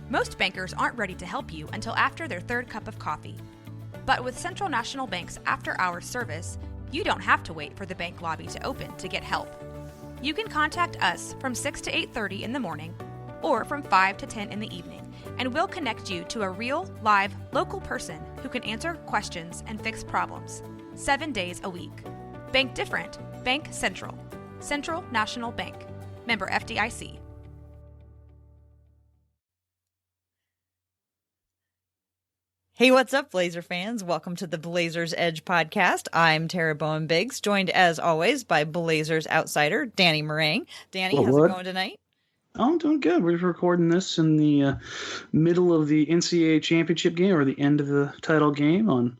Most bankers aren't ready to help you until after their third cup of coffee. But with Central National Bank's after-hours service, you don't have to wait for the bank lobby to open to get help. You can contact us from 6 to 8:30 in the morning or from 5 to 10 in the evening, and we'll connect you to a real, live, local person who can answer questions and fix problems 7 days a week. Bank different. Bank Central. Central National Bank. Member FDIC. Hey, what's up, Blazer fans? Welcome to the Blazers Edge podcast. I'm Tara Bowen-Biggs, joined as always by Blazers outsider Danny Marang. Danny, how's it going tonight? Oh, I'm doing good. We're recording this in the middle of the NCAA championship game, or the end of the title game, on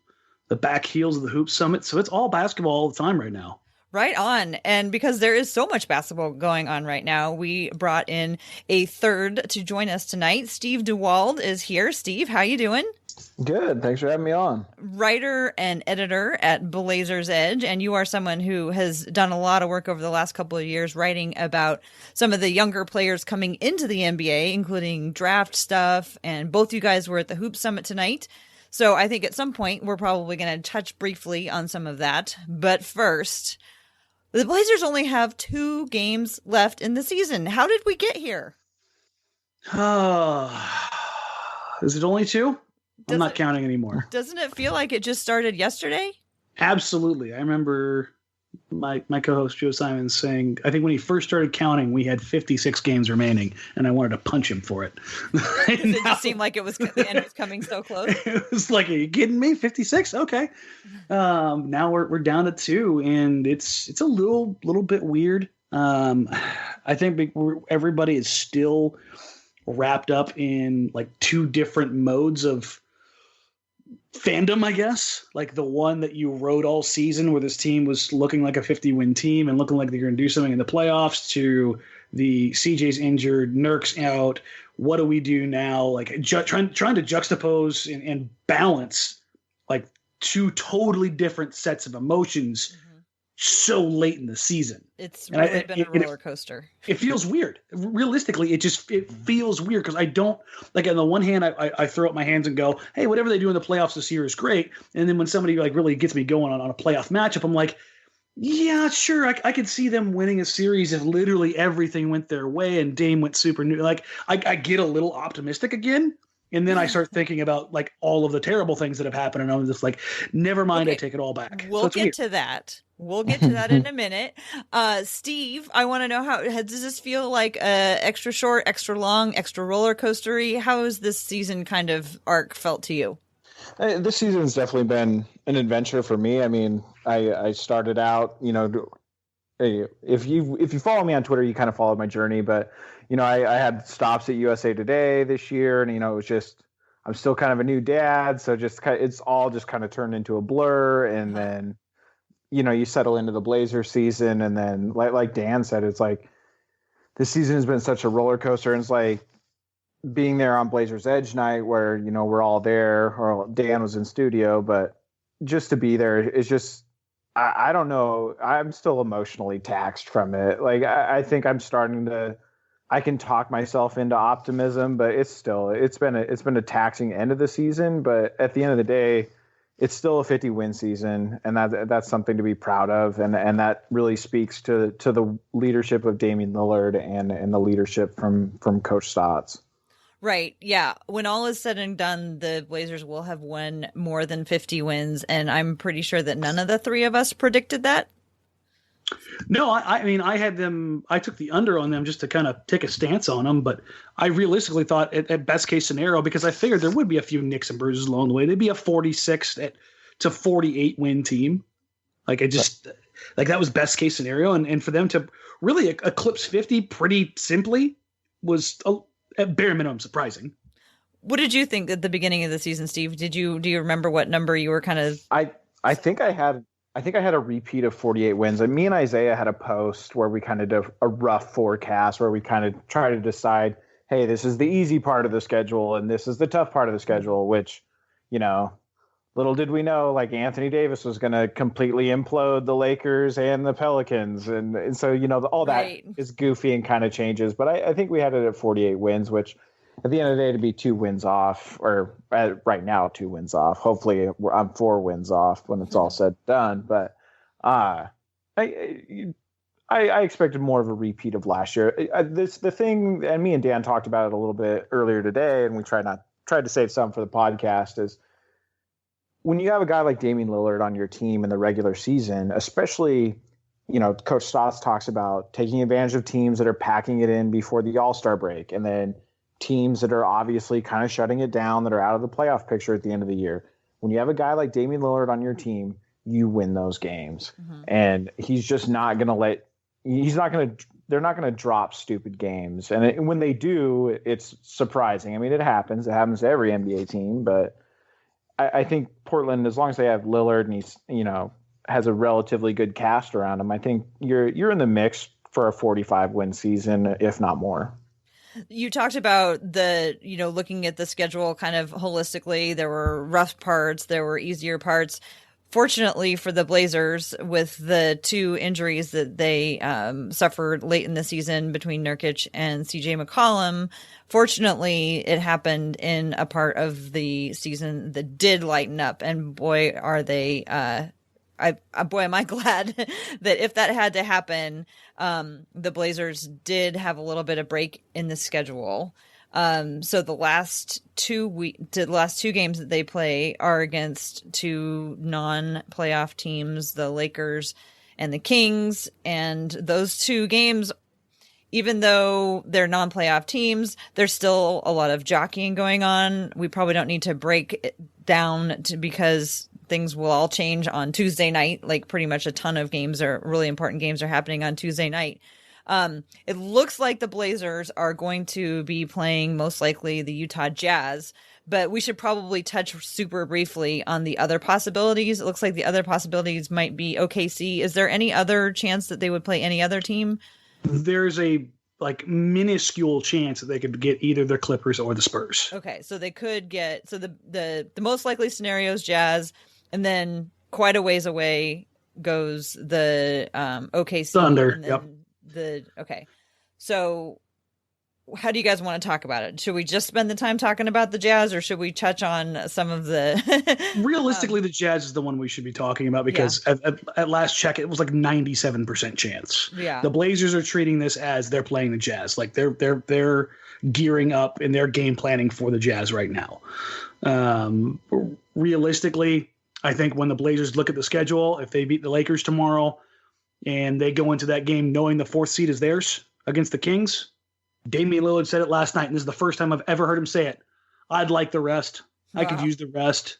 the back heels of the Hoop Summit. So it's all basketball all the time right now. Right on. And because there is so much basketball going on right now, we brought in a third to join us tonight. Steve Dewald is here. Steve, how you doing? Good. Thanks for having me on. Writer and editor at Blazers Edge, and you are someone who has done a lot of work over the last couple of years writing about some of the younger players coming into the NBA, including draft stuff, and both you guys were at the Hoop Summit tonight. So I think at some point we're probably going to touch briefly on some of that. But first, the Blazers only have 2 games left in the season. How did we get here? Is it only 2? I'm not counting anymore. Doesn't it feel like it just started yesterday? Absolutely. I remember my co-host Joe Simon saying, I think when he first started counting, we had 56 games remaining, and I wanted to punch him for it. It just seemed like the end was coming so close. It was like, are you kidding me? 56? Okay. Now we're down to 2, and it's a little bit weird. I think everybody is still wrapped up in like 2 different modes of fandom, I guess. Like the one that you wrote all season, where this team was looking like a 50-win team and looking like they're going to do something in the playoffs, to the CJ's injured, Nurk's out, what do we do now? Like trying to juxtapose and balance like 2 totally different sets of emotions so late in the season. It's really been a roller coaster. It feels weird. Realistically, it feels weird because I don't, like, on the one hand, I throw up my hands and go, hey, whatever they do in the playoffs this year is great. And then when somebody like really gets me going on a playoff matchup, I'm like, yeah, sure, I could see them winning a series if literally everything went their way and Dame went super new. Like, I get a little optimistic again. And then I start thinking about like all of the terrible things that have happened, and I'm just like, never mind, okay, I take it all back. We'll get to that. We'll get to that in a minute. Steve, I want to know, does this feel like extra short, extra long, extra roller coastery? How has this season kind of arc felt to you? This season's definitely been an adventure for me. I mean, I started out, if you follow me on Twitter, you kind of followed my journey, but I had stops at USA Today this year, and, it was just, I'm still kind of a new dad. So it's all just kind of turned into a blur. And then, you settle into the Blazers season. And then like Dan said, it's like, this season has been such a roller coaster. And it's like being there on Blazers Edge night where, we're all there, or Dan was in studio, but just to be there is just, I don't know. I'm still emotionally taxed from it. Like, I think I'm starting to, I can talk myself into optimism, but it's been a taxing end of the season. But at the end of the day, it's still a 50-win season, and that's something to be proud of. And that really speaks to the leadership of Damian Lillard and the leadership from Coach Stotts. Right. Yeah. When all is said and done, the Blazers will have won more than 50 wins. And I'm pretty sure that none of the 3 of us predicted that. No, I mean, I took the under on them just to kind of take a stance on them. But I realistically thought at best case scenario, because I figured there would be a few nicks and bruises along the way, they'd be a 46 to 48 win team. Like, that was best case scenario. And for them to really eclipse 50 pretty simply was at bare minimum surprising. What did you think at the beginning of the season, Steve? Do you remember what number you were kind of? I think I had a repeat of 48 wins. And me and Isaiah had a post where we kind of did a rough forecast where we kind of try to decide, hey, this is the easy part of the schedule and this is the tough part of the schedule, which, little did we know, like, Anthony Davis was going to completely implode the Lakers and the Pelicans. And so, all that is goofy and kind of changes. But I think we had it at 48 wins, which at the end of the day, to be 2 wins off, or right now 2 wins off. Hopefully, I'm 4 wins off when it's all said and done. But I expected more of a repeat of last year. The thing, and me and Dan talked about it a little bit earlier today, and we tried to save some for the podcast, is when you have a guy like Damian Lillard on your team in the regular season, especially, Coach Stotts talks about taking advantage of teams that are packing it in before the All-Star break, and then teams that are obviously kind of shutting it down, that are out of the playoff picture at the end of the year. When you have a guy like Damian Lillard on your team, you win those games. Mm-hmm. And he's just not going to they're not going to drop stupid games. And when they do, it's surprising. I mean, it happens. It happens to every NBA team, but I think Portland, as long as they have Lillard and he's, has a relatively good cast around him, I think you're in the mix for a 45-win season, if not more. You talked about looking at the schedule kind of holistically. There were rough parts, there were easier parts. Fortunately for the Blazers, with the 2 injuries that they suffered late in the season between Nurkic and CJ McCollum, fortunately it happened in a part of the season that did lighten up. And boy, are they am I glad that if that had to happen, the Blazers did have a little bit of break in the schedule. So the last 2 games that they play are against 2 non-playoff teams, the Lakers and the Kings. And those 2 games, even though they're non-playoff teams, there's still a lot of jockeying going on. We probably don't need to break it down because things will all change on Tuesday night. Like pretty much a ton of games really important games are happening on Tuesday night. It looks like the Blazers are going to be playing most likely the Utah Jazz, but we should probably touch super briefly on the other possibilities. It looks like the other possibilities might be OKC. Is there any other chance that they would play any other team? There's a minuscule chance that they could get either the Clippers or the Spurs. Okay, so they could get, so the most likely scenario is Jazz, and then quite a ways away goes the OKC. Thunder, yep. Okay. So how do you guys want to talk about it? Should we just spend the time talking about the Jazz, or should we touch on some of the realistically the Jazz is the one we should be talking about, because at last check it was like 97% chance. Yeah. The Blazers are treating this as they're playing the Jazz. Like they're gearing up and they're game planning for the Jazz right now. Realistically, I think when the Blazers look at the schedule, if they beat the Lakers tomorrow and they go into that game knowing the 4th seed is theirs against the Kings, Damian Lillard said it last night, and this is the first time I've ever heard him say it. I'd like the rest. Wow. I could use the rest.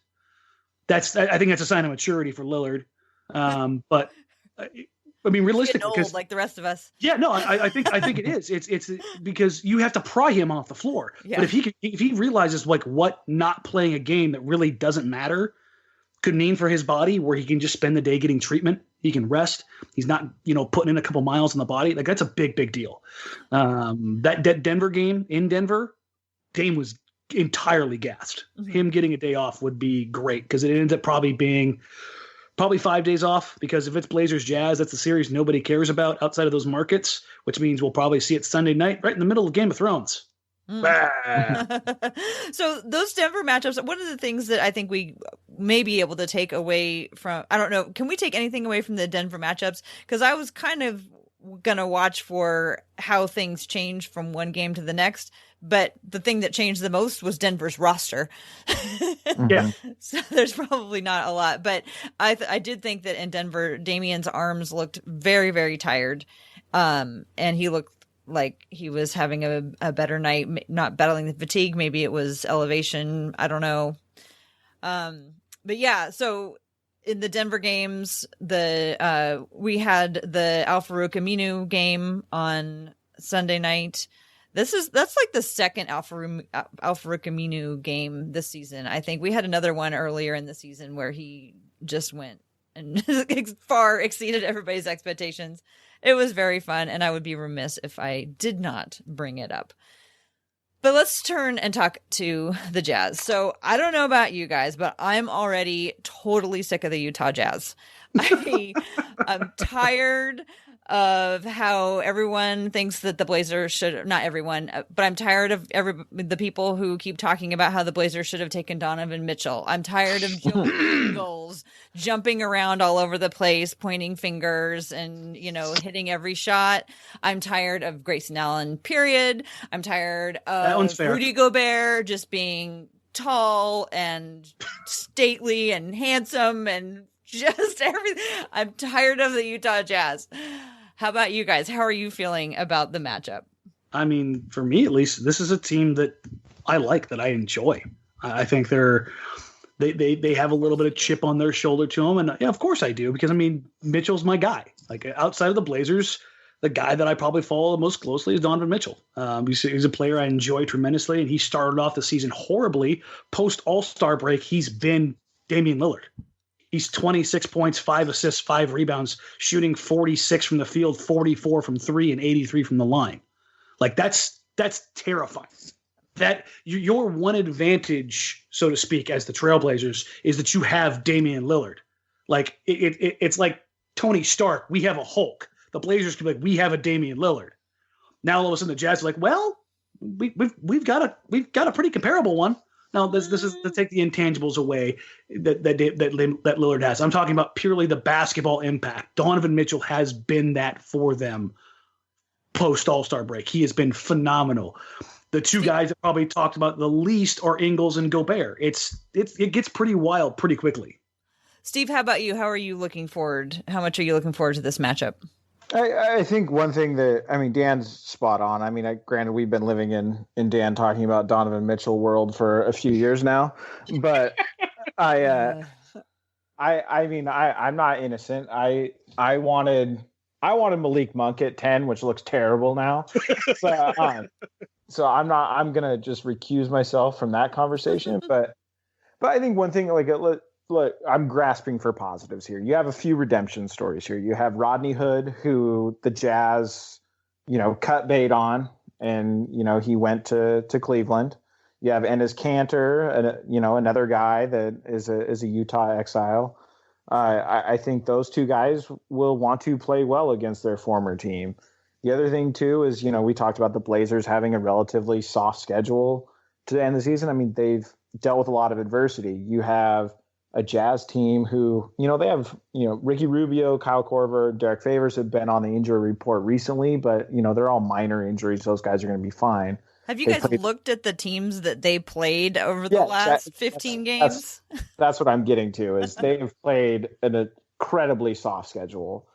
I think that's a sign of maturity for Lillard. But I mean, realistically, old like the rest of us. Yeah, no, I think it is. It's because you have to pry him off the floor. Yeah. But if he realizes what not playing a game that really doesn't matter could mean for his body, where he can just spend the day getting treatment, he can rest. He's not, putting in a couple miles on the body. Like, that's a big, big deal. That Denver game in Denver, Dame was entirely gassed. Mm-hmm. Him getting a day off would be great, because it ends up probably being 5 days off, because if it's Blazers Jazz, that's a series nobody cares about outside of those markets, which means we'll probably see it Sunday night right in the middle of Game of Thrones. So those Denver matchups, one of the things that I think we may be able to take away from, I don't know, can we take anything away from the Denver matchups? Because I was kind of going to watch for how things change from one game to the next. But the thing that changed the most was Denver's roster. Yeah. So there's probably not a lot. But I did think that in Denver, Damian's arms looked very, very tired. And he looked like he was having a better night, not battling the fatigue. Maybe it was elevation. I don't know. But yeah, so in the Denver games, we had the Al-Farouq Aminu game on Sunday night. That's like the second Al-Farouq Aminu game this season. I think we had another one earlier in the season where he just went and far exceeded everybody's expectations. It was very fun, and I would be remiss if I did not bring it up. But let's turn and talk to the Jazz. So I don't know about you guys, but I'm already totally sick of the Utah Jazz. I'm tired of how everyone thinks that the Blazers should, not everyone, but I'm tired of the people who keep talking about how the Blazers should have taken Donovan Mitchell. I'm tired of Joe Ingles jumping around all over the place, pointing fingers and, hitting every shot. I'm tired of Grayson Allen, period. I'm tired of Rudy Gobert just being tall and stately and handsome and just everything. I'm tired of the Utah Jazz. How about you guys? How are you feeling about the matchup? I mean, for me at least, this is a team that I like, that I enjoy. I think they have a little bit of chip on their shoulder to them, and yeah, of course I do, because I mean, Mitchell's my guy. Like, outside of the Blazers, the guy that I probably follow the most closely is Donovan Mitchell. He's a player I enjoy tremendously, and he started off the season horribly. Post All-Star break, he's been Damian Lillard. He's 26 points, 5 assists, 5 rebounds, shooting 46 from the field, 44 from 3, and 83 from the line. Like, that's terrifying. That your one advantage, so to speak, as the Trailblazers is that you have Damian Lillard. Like, it's like Tony Stark. We have a Hulk. The Blazers can be like, we have a Damian Lillard. Now all of a sudden the Jazz are like, well, we've got a pretty comparable one. Now, this is to take the intangibles away that Lillard has. I'm talking about purely the basketball impact. Donovan Mitchell has been that for them post All-Star break. He has been phenomenal. The two guys that probably talked about the least are Ingles and Gobert. It gets pretty wild pretty quickly. Steve, how about you? How are you looking forward? How much are you looking forward to this matchup? I think one thing Dan's spot on. I mean, granted, we've been living in Dan talking about Donovan Mitchell world for a few years now, but I'm not innocent. I wanted Malik Monk at 10, which looks terrible now. So I'm gonna just recuse myself from that conversation. But I think one thing, look, I'm grasping for positives here. You have a few redemption stories here. You have Rodney Hood, who the Jazz, cut bait on, and he went to Cleveland. You have Enes Kanter, another guy that is a Utah exile. I think those two guys will want to play well against their former team. The other thing too is, we talked about the Blazers having a relatively soft schedule to end the season. I mean, they've dealt with a lot of adversity. You have a Jazz team who, they have, Ricky Rubio, Kyle Korver, Derek Favors have been on the injury report recently, but, they're all minor injuries. Those guys are going to be fine. Have you guys looked at the teams that they played over the last 15 games? That's what I'm getting to, is they've played an incredibly soft schedule.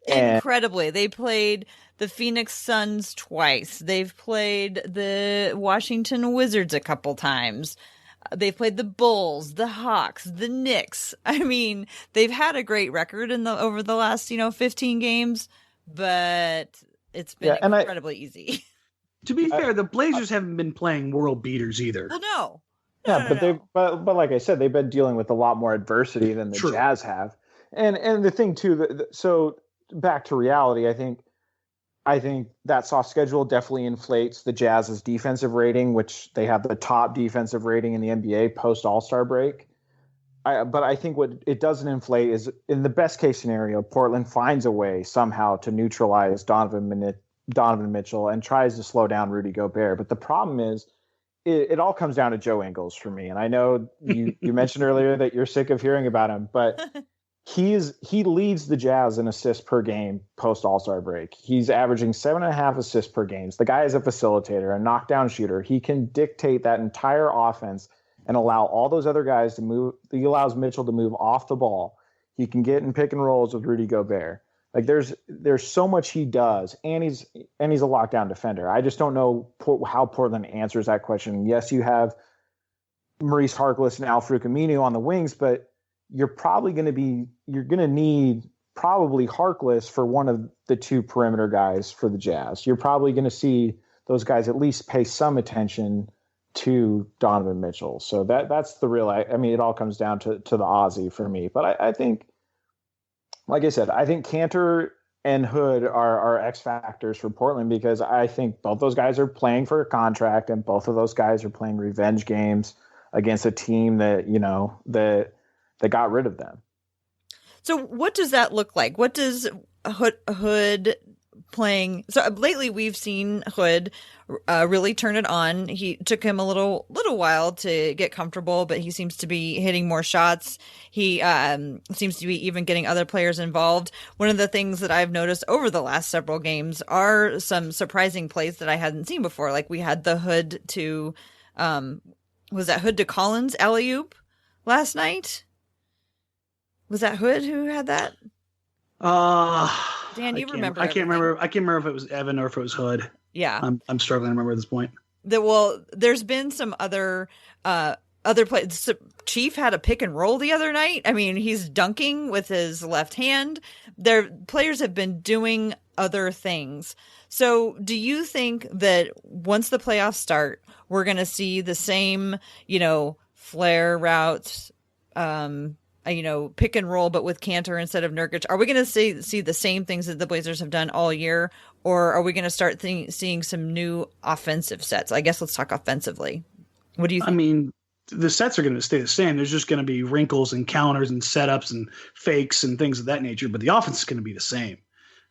Incredibly. They played the Phoenix Suns twice. They've played the Washington Wizards a couple times. They've played the Bulls, the Hawks, the Knicks. I mean, they've had a great record over the last, 15 games, but it's been incredibly easy. To be fair, the Blazers haven't been playing world beaters either. Well, no. But like I said, they've been dealing with a lot more adversity than the Jazz have. And the thing too, so back to reality, I think that soft schedule definitely inflates the Jazz's defensive rating, which they have the top defensive rating in the NBA post All-Star break. But I think what it doesn't inflate is, in the best case scenario, Portland finds a way somehow to neutralize Donovan Mitchell and tries to slow down Rudy Gobert. But the problem is, it all comes down to Joe Ingles for me. And I know you mentioned earlier that you're sick of hearing about him, but he leads the Jazz in assists per game post All-Star break. He's averaging 7.5 assists per game. The guy is a facilitator, a knockdown shooter. He can dictate that entire offense and allow all those other guys to move. He allows Mitchell to move off the ball. He can get in pick and rolls with Rudy Gobert. Like, there's so much he does, and he's a lockdown defender. I just don't know how Portland answers that question. Yes, you have Maurice Harkless and Al-Farouq Aminu on the wings, but you're going to need probably Harkless for one of the two perimeter guys for the Jazz. You're probably going to see those guys at least pay some attention to Donovan Mitchell. So that's the real, it all comes down to the Aussie for me. But I think, like I said, I think Kanter and Hood are X factors for Portland, because I think both those guys are playing for a contract, and both of those guys are playing revenge games against a team that, that got rid of them. So what does that look like? What does Hood playing. So lately we've seen Hood really turn it on. He took him a little while to get comfortable, but he seems to be hitting more shots. He seems to be even getting other players involved. One of the things that I've noticed over the last several games are some surprising plays that I hadn't seen before. Like we had the Hood to, was that Hood to Collins alley-oop last night? Was that Hood who had that? Dan, you remember? I can't remember. I can't remember if it was Evan or if it was Hood. Yeah, I'm struggling to remember at this point. There's been some other plays. Chief had a pick and roll the other night. I mean, he's dunking with his left hand. Their players have been doing other things. So, do you think that once the playoffs start, we're going to see the same, flare routes? Pick and roll, but with Kanter instead of Nurkic. Are we going to see the same things that the Blazers have done all year, or are we going to start seeing some new offensive sets? I guess let's talk offensively. What do you think? I mean, the sets are going to stay the same. There's just going to be wrinkles and counters and setups and fakes and things of that nature, but the offense is going to be the same.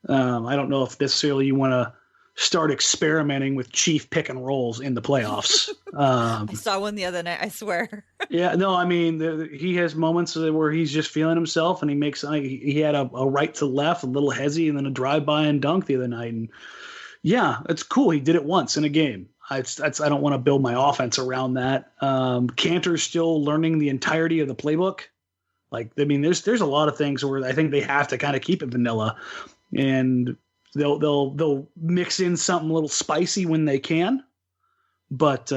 I don't know if necessarily you want to start experimenting with Chief pick and rolls in the playoffs. I saw one the other night, I swear. Yeah, no, I mean, he has moments where he's just feeling himself, and he had a right to left, a little hezzy, and then a drive-by and dunk the other night. And yeah, it's cool. He did it once in a game. I don't want to build my offense around that. Kanter's still learning the entirety of the playbook. There's a lot of things where I think they have to kind of keep it vanilla, and they'll mix in something a little spicy when they can, but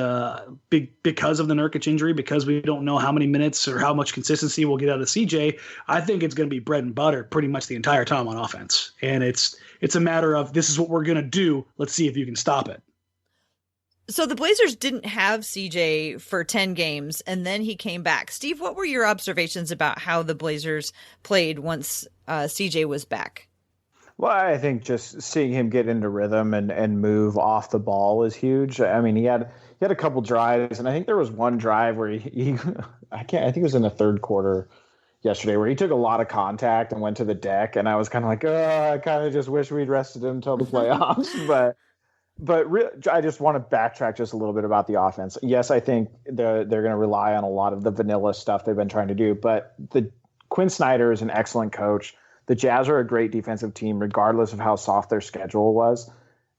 because of the Nurkic injury, because we don't know how many minutes or how much consistency we'll get out of CJ, I think it's going to be bread and butter pretty much the entire time on offense. And it's a matter of, this is what we're going to do. Let's see if you can stop it. So the Blazers didn't have CJ for 10 games, and then he came back. Steve, what were your observations about how the Blazers played once CJ was back? Well, I think just seeing him get into rhythm and move off the ball is huge. I mean, he had a couple drives, and I think there was one drive where I think it was in the third quarter yesterday, where he took a lot of contact and went to the deck, and I was kind of like, I kind of just wish we'd rested him until the playoffs. but I just want to backtrack just a little bit about the offense. Yes, I think they're going to rely on a lot of the vanilla stuff they've been trying to do, but Quinn Snyder is an excellent coach. The Jazz are a great defensive team, regardless of how soft their schedule was.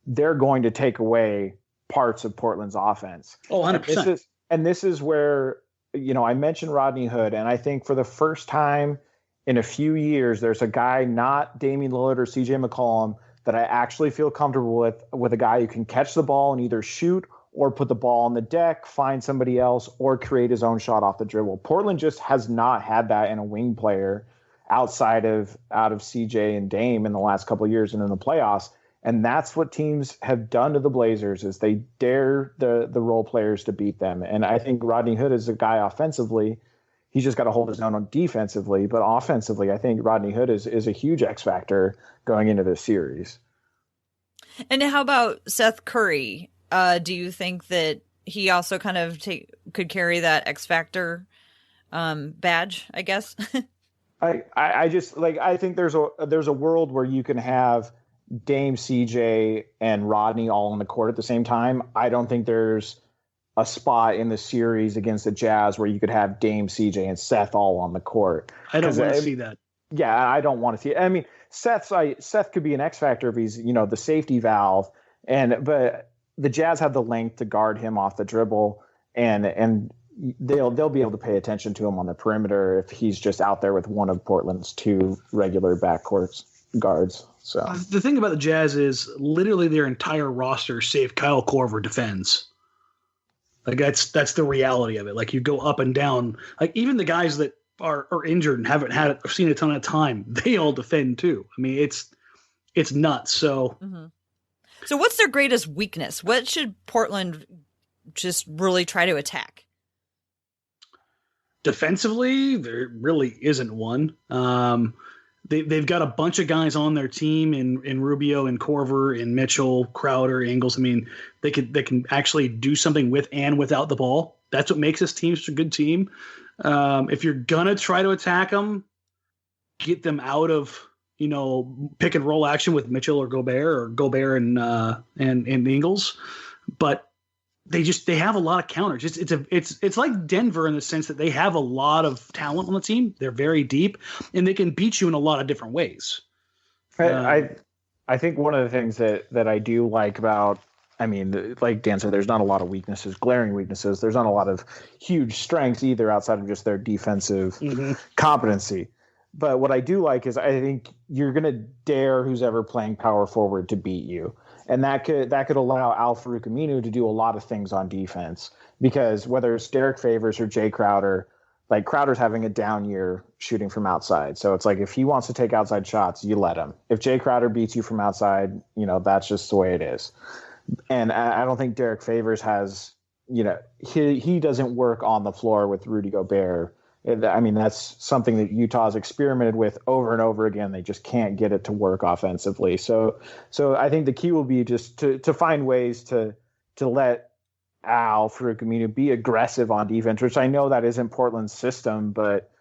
They're going to take away parts of Portland's offense. Oh, 100%. And this is where, I mentioned Rodney Hood, and I think for the first time in a few years, there's a guy, not Damian Lillard or CJ McCollum, that I actually feel comfortable with a guy who can catch the ball and either shoot or put the ball on the deck, find somebody else, or create his own shot off the dribble. Portland just has not had that in a wing player out of CJ and Dame in the last couple of years and in the playoffs. And that's what teams have done to the Blazers, is they dare the role players to beat them. And I think Rodney Hood is a guy offensively. He's just got to hold his own on defensively. But offensively, I think Rodney Hood is a huge X factor going into this series. And how about Seth Curry? Do you think that he also kind of could carry that X factor badge, I guess? I think there's a world where you can have Dame, CJ, and Rodney all on the court at the same time. I don't think there's a spot in the series against the Jazz where you could have Dame, CJ, and Seth all on the court. I don't want to see that. Yeah, I don't want to see it. I mean, Seth could be an X factor if he's, the safety valve, but the Jazz have the length to guard him off the dribble, and they'll be able to pay attention to him on the perimeter if he's just out there with one of Portland's two regular backcourt guards. So the thing about the Jazz is literally their entire roster, save Kyle Korver, defends. Like that's the reality of it. Like you go up and down. Like even the guys that are injured and haven't seen a ton of time, they all defend too. I mean, it's nuts. So, So what's their greatest weakness? What should Portland just really try to attack? Defensively, there really isn't one. They've got a bunch of guys on their team in Rubio and Korver and Mitchell, Crowder, Ingles. I mean, they can actually do something with and without the ball. That's what makes this team such a good team. If you're gonna try to attack them, get them out of pick and roll action with Mitchell or Gobert and Ingles, but they have a lot of counters. It's like Denver in the sense that they have a lot of talent on the team. They're very deep, and they can beat you in a lot of different ways. I think one of the things that I do like about, like Dan said, there's not a lot of weaknesses, glaring weaknesses. There's not a lot of huge strengths either outside of just their defensive competency. But what I do like is I think you're going to dare who's ever playing power forward to beat you. And that could allow Al-Farouq Aminu to do a lot of things on defense, because whether it's Derek Favors or Jay Crowder, like Crowder's having a down year shooting from outside. So it's like if he wants to take outside shots, you let him. If Jay Crowder beats you from outside, that's just the way it is. And I don't think Derek Favors has, he doesn't work on the floor with Rudy Gobert. That's something that Utah's experimented with over and over again. They just can't get it to work offensively. So I think the key will be just to find ways to let Al-Farouq Aminu be aggressive on defense, which I know that isn't Portland's system, but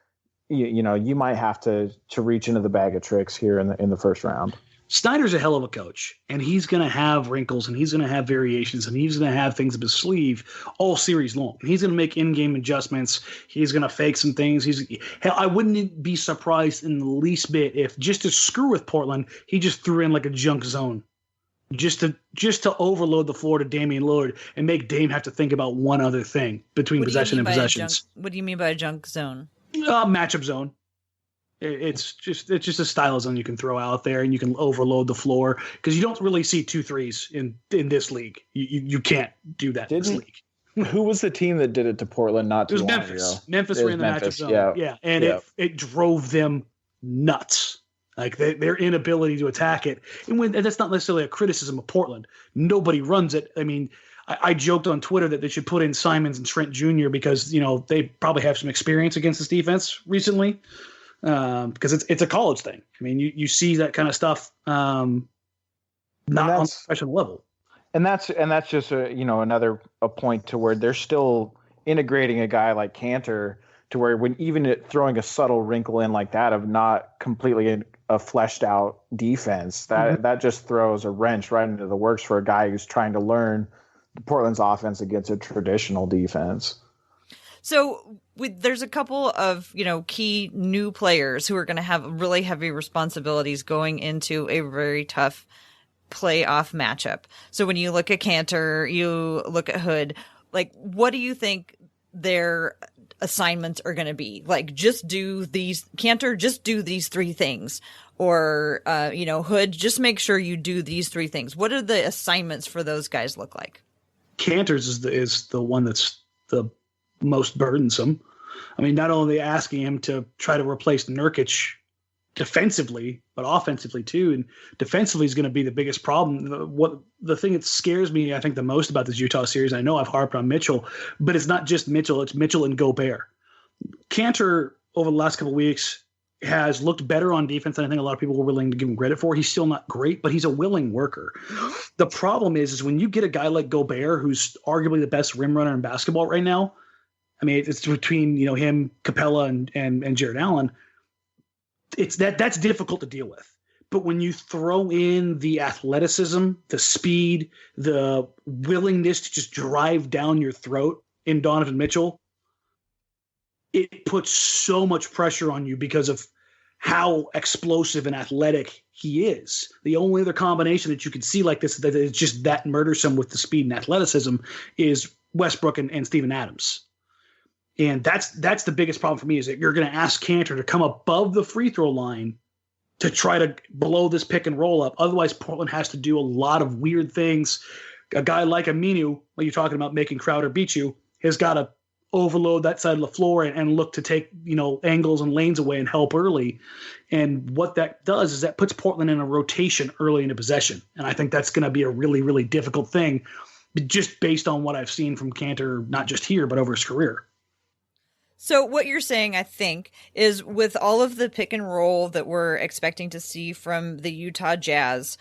you might have to reach into the bag of tricks here in the first round. Snyder's a hell of a coach, and he's going to have wrinkles, and he's going to have variations, and he's going to have things up his sleeve all series long. And he's going to make in-game adjustments. He's going to fake some things. I wouldn't be surprised in the least bit if, just to screw with Portland, he just threw in like a junk zone, just to overload the floor to Damian Lillard and make Dame have to think about one other thing between possession and possessions. What do you mean by a junk zone? Matchup zone. It's just a style zone you can throw out there, and you can overload the floor, because you don't really see 2 threes in this league. You can't do that in this league. Who was the team that did it to Portland not too long ago? It was Memphis. Memphis ran the matchup zone. Yeah. And it drove them nuts. Like their inability to attack it. And that's not necessarily a criticism of Portland. Nobody runs it. I joked on Twitter that they should put in Simons and Trent Jr. because, they probably have some experience against this defense recently. Because it's a college thing. You see that kind of stuff not on the professional level. And that's just another point to where they're still integrating a guy like Kanter to where when even throwing a subtle wrinkle in like that of not completely a fleshed out defense, that just throws a wrench right into the works for a guy who's trying to learn Portland's offense against a traditional defense. So there's a couple of, key new players who are going to have really heavy responsibilities going into a very tough playoff matchup. So when you look at Kanter, you look at Hood, like, what do you think their assignments are going to be? Like, Kanter, just do these 3 things. Or, Hood, just make sure you do these 3 things. What do the assignments for those guys look like? Kanter's is the one that's the most burdensome. Not only asking him to try to replace Nurkic defensively, but offensively too. And defensively is going to be the biggest problem. The thing that scares me, I think, the most about this Utah series, I know I've harped on Mitchell, but it's not just Mitchell, it's Mitchell and Gobert. Kanter, over the last couple of weeks, has looked better on defense than I think a lot of people were willing to give him credit for. He's still not great, but he's a willing worker. The problem is when you get a guy like Gobert, who's arguably the best rim runner in basketball right now, it's between him, Capella, and Jared Allen. That's difficult to deal with. But when you throw in the athleticism, the speed, the willingness to just drive down your throat in Donovan Mitchell, it puts so much pressure on you because of how explosive and athletic he is. The only other combination that you could see like this that is just that murdersome with the speed and athleticism is Westbrook and Steven Adams. And that's the biggest problem for me, is that you're going to ask Kanter to come above the free throw line to try to blow this pick and roll up. Otherwise, Portland has to do a lot of weird things. A guy like Aminu, when you're talking about making Crowder beat you, has got to overload that side of the floor and look to take angles and lanes away and help early. And what that does is that puts Portland in a rotation early into possession. And I think that's going to be a really, really difficult thing, just based on what I've seen from Kanter, not just here, but over his career. So what you're saying, I think, is with all of the pick and roll that we're expecting to see from the Utah Jazz,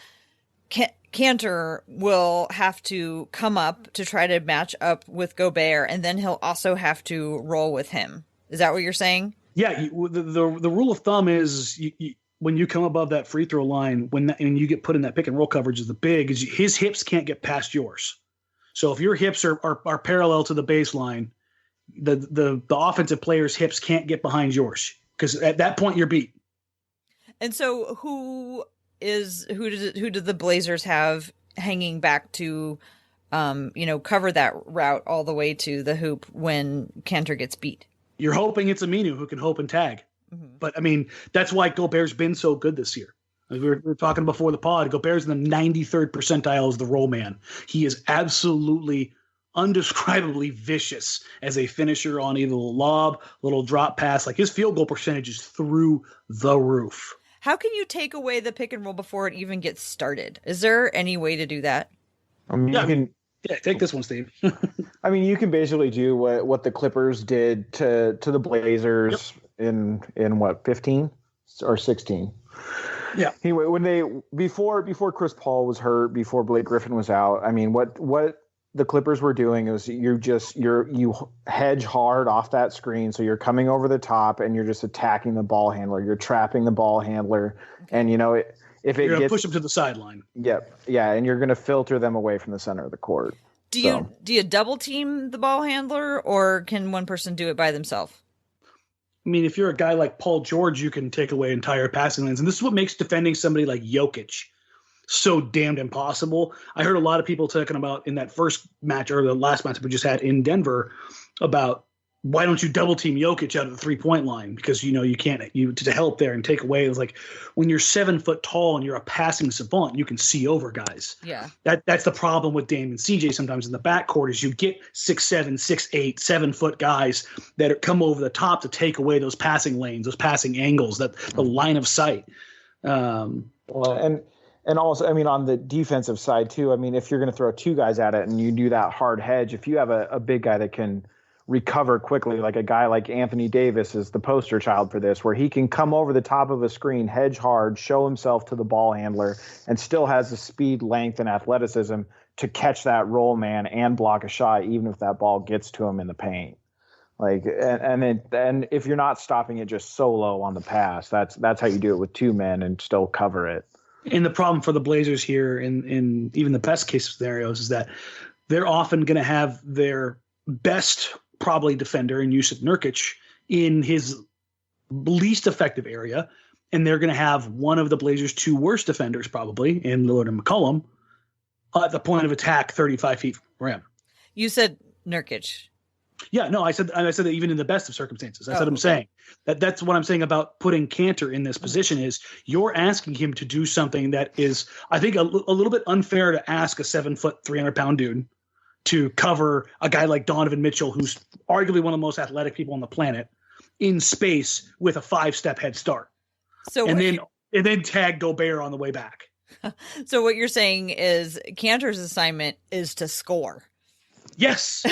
Kanter will have to come up to try to match up with Gobert, and then he'll also have to roll with him. Is that what you're saying? Yeah. The rule of thumb is when you come above that free throw line, when you get put in that pick and roll coverage as the big, is his hips can't get past yours. So if your hips are parallel to the baseline, the offensive player's hips can't get behind yours, because at that point you're beat. And so who do the Blazers have hanging back to cover that route all the way to the hoop when Kanter gets beat? You're hoping it's Aminu who can hope and tag. Mm-hmm. But I mean, that's why Gobert's been so good this year. We were talking before the pod. Gobert's in the 93rd percentile as the roll man. He is absolutely undescribably vicious as a finisher on either a lob, little drop pass. Like, his field goal percentage is through the roof. How can you take away the pick and roll before it even gets started? Is there any way to do that? I mean, take this one, Steve. I mean, you can basically do what the Clippers did to the Blazers in what, 15 or 16. Yeah. Anyway, when they before Chris Paul was hurt, before Blake Griffin was out, I mean, what the Clippers were doing is you hedge hard off that screen, so you're coming over the top and you're just attacking the ball handler. You're trapping the ball handler, and if you're gonna push them to the sideline. Yep, yeah, and you're gonna filter them away from the center of the court. Do you double team the ball handler, or can one person do it by themselves? I mean, if you're a guy like Paul George, you can take away entire passing lanes. And this is what makes defending somebody like Jokic so damned impossible. I heard a lot of people talking about in that first match, or the last match we just had in Denver, about why don't you double team Jokic out of the 3-point line? Because, you can't, to help there and take away. It's like, when you're 7 foot tall and you're a passing savant, you can see over guys. Yeah. That's the problem with Dame and CJ sometimes in the backcourt, is you get 6'7", 6'8", 7 foot guys that come over the top to take away those passing lanes, those passing angles, the line of sight. And also, I mean, on the defensive side too, I mean, if you're going to throw two guys at it and you do that hard hedge, if you have a big guy that can recover quickly, like a guy like Anthony Davis is the poster child for this, where he can come over the top of a screen, hedge hard, show himself to the ball handler, and still has the speed, length, and athleticism to catch that roll man and block a shot, even if that ball gets to him in the paint. Like, and if you're not stopping it just solo on the pass, that's how you do it with two men and still cover it. And the problem for the Blazers here, in even the best case scenarios, is that they're often going to have their best probably defender in Jusuf Nurkic in his least effective area, and they're going to have one of the Blazers' two worst defenders probably in Lillard and McCollum at the point of attack 35 feet from the rim. You said Nurkic. Yeah, no, I said that even in the best of circumstances. That's what I'm saying. That's what I'm saying about putting Kanter in this position, is you're asking him to do something that is, I think, a little bit unfair to ask a 7 foot, 300-pound dude to cover a guy like Donovan Mitchell, who's arguably one of the most athletic people on the planet, in space with a 5-step head start. And then tag Gobert on the way back. So what you're saying is Kanter's assignment is to score. Yes.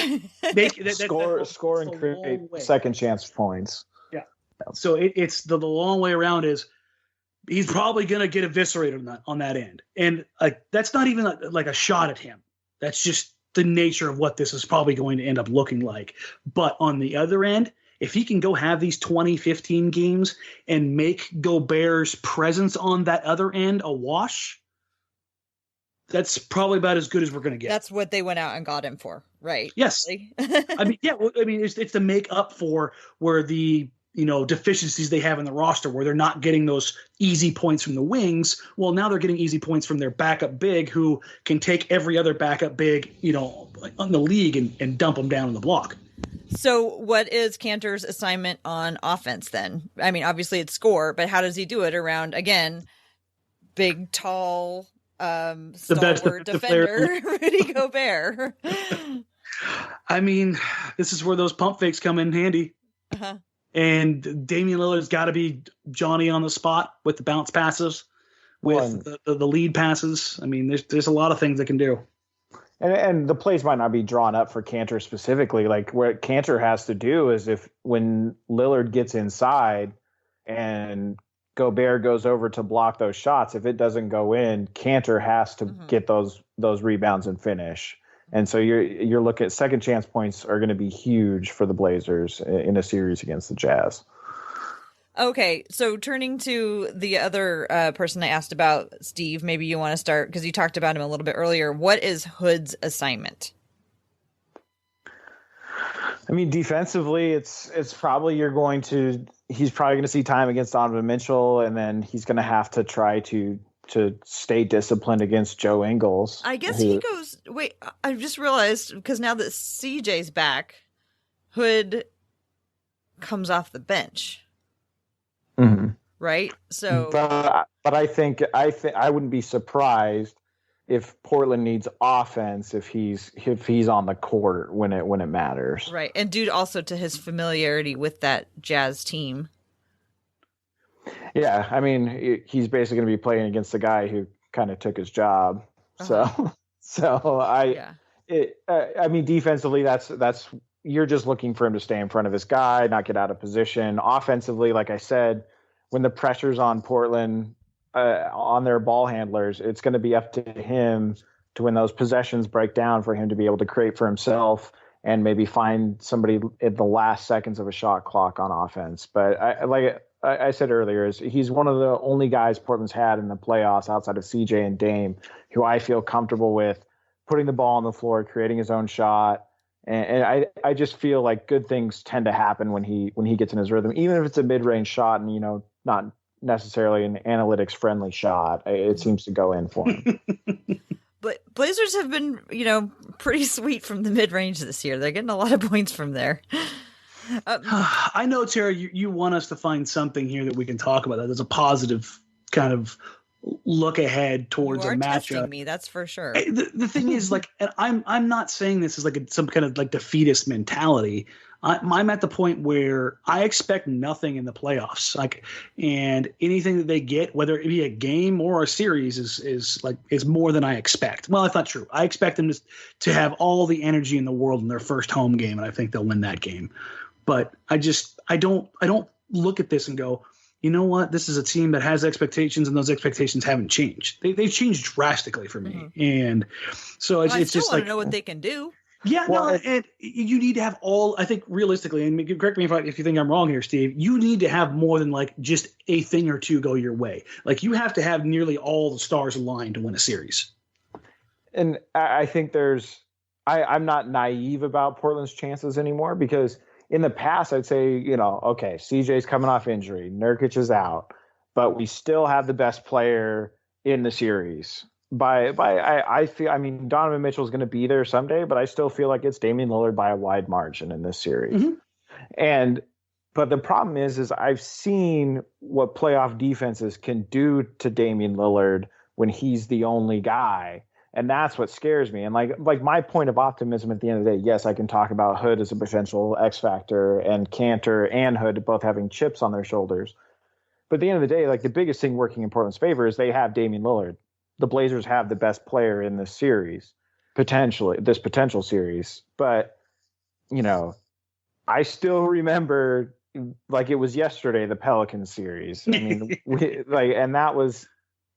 Score and create second chance points. Yeah. So it's the long way around is he's probably going to get eviscerated on that end. And that's not even like a shot at him. That's just the nature of what this is probably going to end up looking like. But on the other end, if he can go have these 20-15 games and make Gobert's presence on that other end a wash, that's probably about as good as we're going to get. That's what they went out and got him for, right? Yes. I mean, yeah. I mean, it's to make up for where the deficiencies they have in the roster, where they're not getting those easy points from the wings. Well, now they're getting easy points from their backup big, who can take every other backup big, on the league and dump them down in the block. So what is Kanter's assignment on offense then? I mean, obviously it's score, but how does he do it around, again, big, tall, stalwart defender, Rudy Gobert? I mean, this is where those pump fakes come in handy. Uh-huh. And Damian Lillard's got to be Johnny on the spot with the bounce passes, with the lead passes. I mean, there's a lot of things they can do. And the plays might not be drawn up for Kanter specifically. Like, what Kanter has to do is, when Lillard gets inside and Gobert goes over to block those shots, if it doesn't go in, Kanter has to get those rebounds and finish. And so you're looking at second chance points are going to be huge for the Blazers in a series against the Jazz. Okay, so turning to the other person I asked about, Steve, maybe you want to start because you talked about him a little bit earlier. What is Hood's assignment? I mean, defensively, it's probably he's probably going to see time against Donovan Mitchell, and then he's going to have to try to stay disciplined against Joe Ingles. I guess he goes. Wait, I just realized because now that CJ's back, Hood comes off the bench. Mm-hmm. Right. So, but I think I wouldn't be surprised if Portland needs offense if he's on the court when it matters. Right, and due also to his familiarity with that Jazz team. Yeah, I mean, he's basically going to be playing against the guy who kind of took his job. I mean, defensively, that's you're just looking for him to stay in front of his guy, not get out of position. Offensively, like I said, when the pressure's on Portland, on their ball handlers, it's going to be up to him to, when those possessions break down, for him to be able to create for himself and maybe find somebody in the last seconds of a shot clock on offense. But I said earlier, he's one of the only guys Portland's had in the playoffs outside of CJ and Dame who I feel comfortable with putting the ball on the floor, creating his own shot. And I just feel like good things tend to happen when he gets in his rhythm, even if it's a mid-range shot and, not necessarily an analytics friendly shot. It seems to go in for him. But Blazers have been, pretty sweet from the mid-range this year. They're getting a lot of points from there. I know, Tara, you want us to find something here that we can talk about. That there's a positive kind of look ahead towards a matchup. Testing me, that's for sure. The thing is, and I'm not saying this is some kind of defeatist mentality. I'm at the point where I expect nothing in the playoffs. And anything that they get, whether it be a game or a series, is more than I expect. Well, that's not true. I expect them to have all the energy in the world in their first home game, and I think they'll win that game. But I don't look at this and go, you know what? This is a team that has expectations, and those expectations haven't changed. They've changed drastically for me, and so it's just I still want to know what they can do. Yeah, and you need to have all. I think realistically, and correct me if you think I'm wrong here, Steve. You need to have more than just a thing or two go your way. You have to have nearly all the stars aligned to win a series. And I think I'm not naive about Portland's chances anymore, because in the past, I'd say, okay, CJ's coming off injury, Nurkic is out, but we still have the best player in the series. I mean, Donovan Mitchell is going to be there someday, but I still feel like it's Damian Lillard by a wide margin in this series. Mm-hmm. But the problem is I've seen what playoff defenses can do to Damian Lillard when he's the only guy. And that's what scares me. And like my point of optimism at the end of the day, yes, I can talk about Hood as a potential X factor and Kanter and Hood both having chips on their shoulders. But at the end of the day, the biggest thing working in Portland's favor is they have Damian Lillard. The Blazers have the best player in this series, this potential series. But, I still remember like it was yesterday, the Pelicans series. I mean,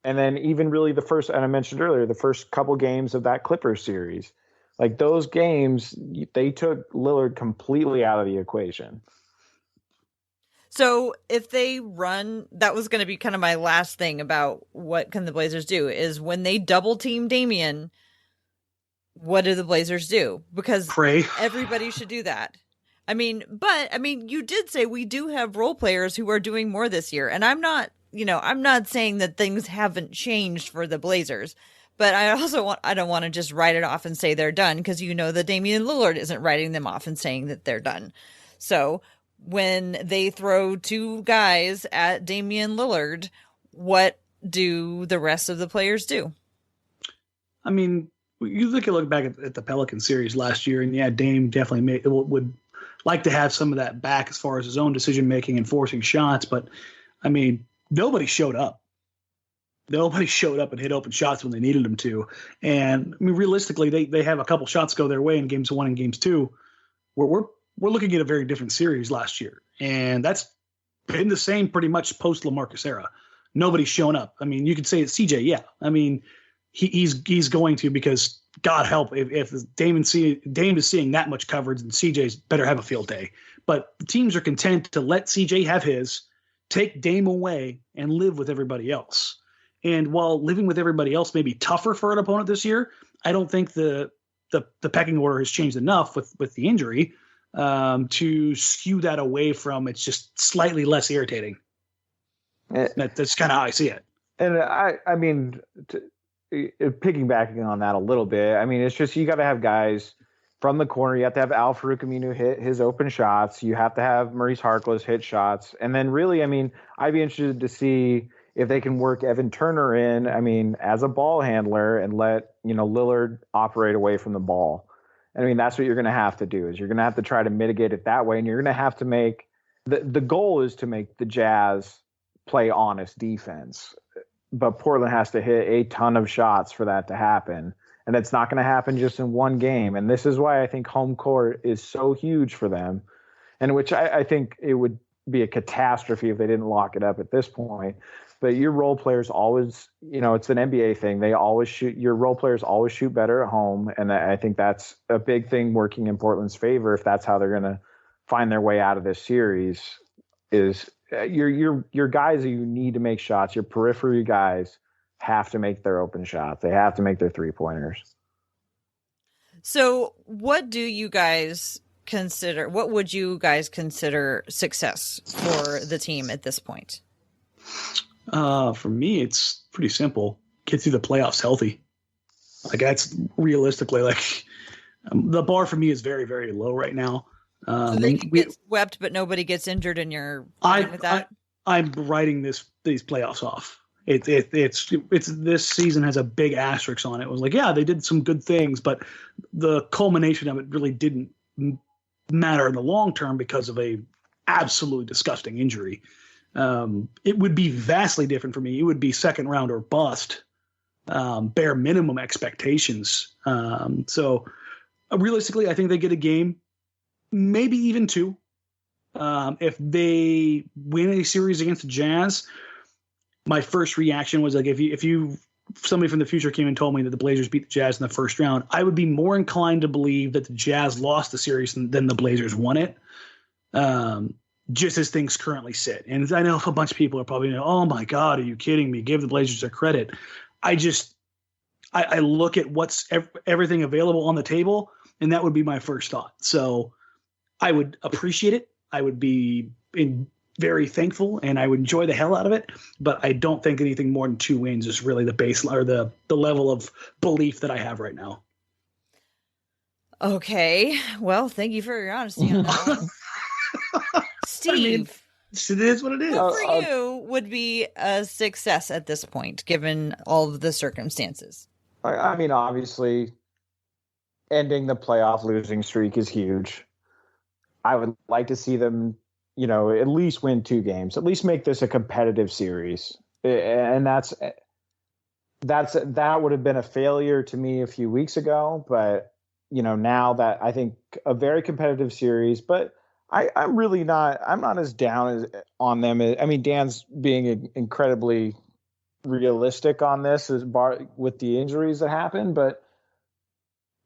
and then even really the first, and I mentioned earlier, the first couple games of that Clippers series, those games, they took Lillard completely out of the equation. So if they run, that was going to be kind of my last thing about what can the Blazers do, is when they double team Damian, what do the Blazers do? Because everybody should do that. I mean, you did say we do have role players who are doing more this year. And I'm not saying that things haven't changed for the Blazers, but I don't want to just write it off and say they're done, because that Damian Lillard isn't writing them off and saying that they're done. So when they throw two guys at Damian Lillard, what do the rest of the players do? I mean, you look back at the Pelican series last year, and yeah, Dame definitely would like to have some of that back as far as his own decision making and forcing shots. But I mean, nobody showed up. Nobody showed up and hit open shots when they needed them to. And I mean, realistically, they have a couple shots go their way in games 1 and games 2. We're looking at a very different series last year, and that's been the same pretty much post LaMarcus era. Nobody's shown up. I mean, you could say it's CJ, yeah. I mean, he's going to, because God help if Dame is seeing that much coverage, and CJ's better have a field day. But the teams are content to let CJ have his, take Dame away and live with everybody else. And while living with everybody else may be tougher for an opponent this year, I don't think the pecking order has changed enough with the injury to skew that away from it's just slightly less irritating. That's kind of how I see it. And I mean, piggybacking on that a little bit, I mean, it's just you got to have guys from the corner. You have to have Al-Farouq Aminu hit his open shots. You have to have Maurice Harkless hit shots. And then really, I mean, I'd be interested to see if they can work Evan Turner in, I mean, as a ball handler and let, Lillard operate away from the ball. I mean, that's what you're going to have to do is you're going to have to try to mitigate it that way. And you're going to have to make the goal is to make the Jazz play honest defense. But Portland has to hit a ton of shots for that to happen. And it's not going to happen just in one game. And this is why I think home court is so huge for them, and which I think it would be a catastrophe if they didn't lock it up at this point. But your role players always, it's an NBA thing. They always shoot. Your role players always shoot better at home, and I think that's a big thing working in Portland's favor. If that's how they're going to find their way out of this series, is your guys that you need to make shots. Your periphery guys have to make their open shots. They have to make their 3-pointers. So, what do you guys consider? What would you guys consider success for the team at this point? For me, it's pretty simple. Get through the playoffs healthy. Like that's realistically the bar for me is very, very low right now. So they get swept, but nobody gets injured, and you're fine with that. I'm writing these playoffs off. It's this season has a big asterisk on it. It was like, yeah, they did some good things, but the culmination of it really didn't matter in the long term because of a absolutely disgusting injury. It would be vastly different for me. It would be second round or bust, bare minimum expectations. So realistically, I think they get a game, maybe even two. If they win a series against the Jazz, my first reaction was like, if somebody from the future came and told me that the Blazers beat the Jazz in the first round, I would be more inclined to believe that the Jazz lost the series than the Blazers won it. Just as things currently sit. And I know a bunch of people are probably, oh my God, are you kidding me? Give the Blazers their credit. I look at what's everything available on the table, and that would be my first thought. So I would appreciate it. I would be very thankful, and I would enjoy the hell out of it. But I don't think anything more than 2 wins is really the baseline or the level of belief that I have right now. Okay. Well, thank you for your honesty on that one. Steve, I mean, it is what it is. What for you would be a success at this point, given all of the circumstances? I mean, obviously, ending the playoff losing streak is huge. I would like to see them, at least win 2 games, at least make this a competitive series. And that would have been a failure to me a few weeks ago. But, now that I think a very competitive series, but I'm not as down on them. I mean, Dan's being incredibly realistic on this with the injuries that happened, but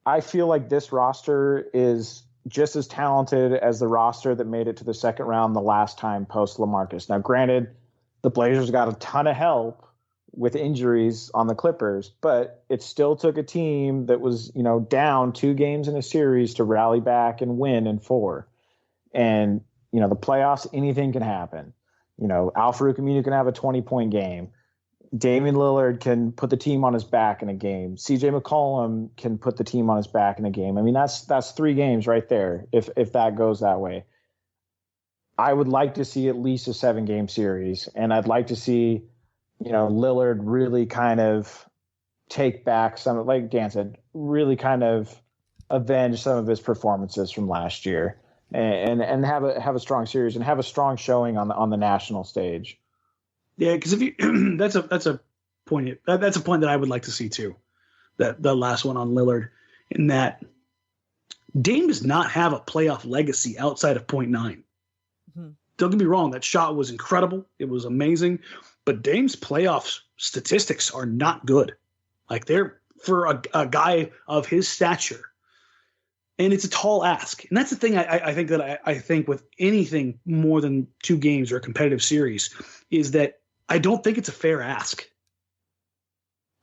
I feel like this roster is just as talented as the roster that made it to the second round the last time post LaMarcus. Now, granted, the Blazers got a ton of help with injuries on the Clippers, but it still took a team that was, down 2 games in a series to rally back and win in 4. And, the playoffs, anything can happen. Al-Farouq Aminu can have a 20-point game. Damian Lillard can put the team on his back in a game. CJ McCollum can put the team on his back in a game. I mean, that's 3 games right there if that goes that way. I would like to see at least a 7-game series, and I'd like to see, Lillard really kind of take back some, like Dan said, really kind of avenge some of his performances from last year. And have a strong series and have a strong showing on the national stage. Yeah, because if you that's a point that I would like to see too. That the last one on Lillard, in that Dame does not have a playoff legacy outside of 0.9. Mm-hmm. Don't get me wrong, that shot was incredible. It was amazing, but Dame's playoff statistics are not good. Like they're for a guy of his stature. And it's a tall ask. And that's the thing I think that I think with anything more than 2 games or a competitive series is that I don't think it's a fair ask.